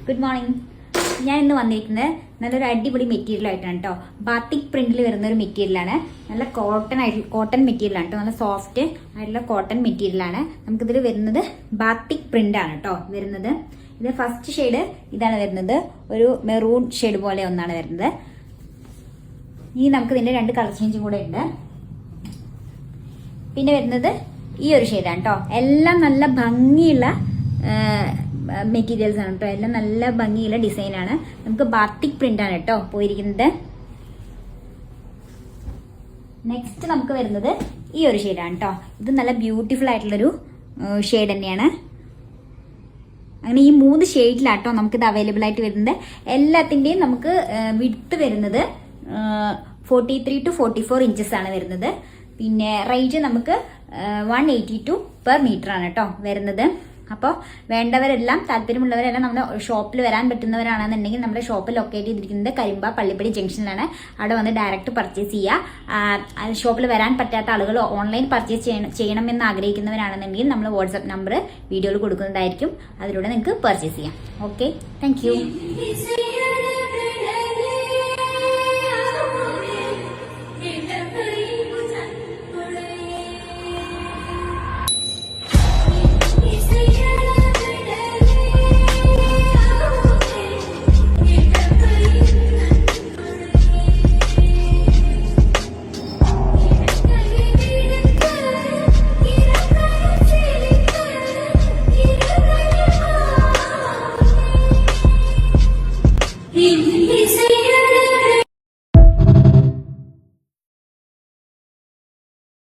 Good morning. ഞാൻ ഇന്ന് വന്നിരിക്കുന്നത് നല്ലൊരു അടിപൊളി മെറ്റീരിയൽ ആയിട്ടാണ് കേട്ടോ. ബാത്തിക് പ്രിന്റിൽ വരുന്ന ഒരു മെറ്റീരിയലാണ്. നല്ല കോട്ടൺ മെറ്റീരിയലാണ് കേട്ടോ. നല്ല സോഫ്റ്റ് ആയിട്ടുള്ള കോട്ടൺ മെറ്റീരിയലാണ്. നമുക്കിതിൽ വരുന്നത് ബാത്തിക് പ്രിന്റ് ആണ് കേട്ടോ വരുന്നത്. ഇത് ഫസ്റ്റ് ഷെയ്ഡ് ഇതാണ് വരുന്നത്. ഒരു മെറൂൺ ഷെയ്ഡ് പോലെ ഒന്നാണ് വരുന്നത്. ഇനി നമുക്ക് ഇതിന്റെ 2 കളർ ചേഞ്ചും കൂടെ ഉണ്ട്. പിന്നെ വരുന്നത് ഈ ഒരു ഷെയ്ഡാണ് കേട്ടോ. എല്ലാം നല്ല ഭംഗിയുള്ള മെറ്റീരിയൽസ് ആണ് കേട്ടോ. എല്ലാം നല്ല ഭംഗിയുള്ള ഡിസൈനാണ്. നമുക്ക് ബാത്തിക് പ്രിന്റ് ആണ് കേട്ടോ പോയിരിക്കുന്നത്. നെക്സ്റ്റ് നമുക്ക് വരുന്നത് ഈ ഒരു ഷെയ്ഡാണ് കേട്ടോ. ഇത് നല്ല ബ്യൂട്ടിഫുൾ ആയിട്ടുള്ളൊരു ഷെയ്ഡ് തന്നെയാണ്. അങ്ങനെ ഈ 3 ഷെയ്ഡിലാട്ടോ നമുക്കിത് അവൈലബിൾ ആയിട്ട് വരുന്നത്. എല്ലാത്തിൻ്റെയും നമുക്ക് വിഡ്ത്ത് വരുന്നത് 43 to 44 ഇഞ്ചസ് ആണ് വരുന്നത്. പിന്നെ റേഞ്ച് നമുക്ക് 182 പെർ മീറ്റർ ആണ് കേട്ടോ വരുന്നത്. അപ്പോൾ വേണ്ടവരെല്ലാം, താല്പര്യമുള്ളവരെല്ലാം നമ്മുടെ ഷോപ്പിൽ വരാൻ പറ്റുന്നവരാണെന്നുണ്ടെങ്കിൽ നമ്മുടെ ഷോപ്പ് ലൊക്കേറ്റ് ചെയ്തിരിക്കുന്നത് കരിമ്പ പള്ളിപ്പടി ജംഗ്ഷനിലാണ്. അവിടെ വന്ന് ഡയറക്റ്റ് പർച്ചേസ് ചെയ്യുക. ഷോപ്പിൽ വരാൻ പറ്റാത്ത ആളുകൾ ഓൺലൈൻ പർച്ചേസ് ചെയ്യണമെന്ന് ആഗ്രഹിക്കുന്നവരാണെന്നുണ്ടെങ്കിൽ നമ്മൾ വാട്സ്ആപ്പ് നമ്പർ വീഡിയോയിൽ കൊടുക്കുന്നതായിരിക്കും. അതിലൂടെ നിങ്ങൾക്ക് പർച്ചേസ് ചെയ്യാം. Okay, thank you.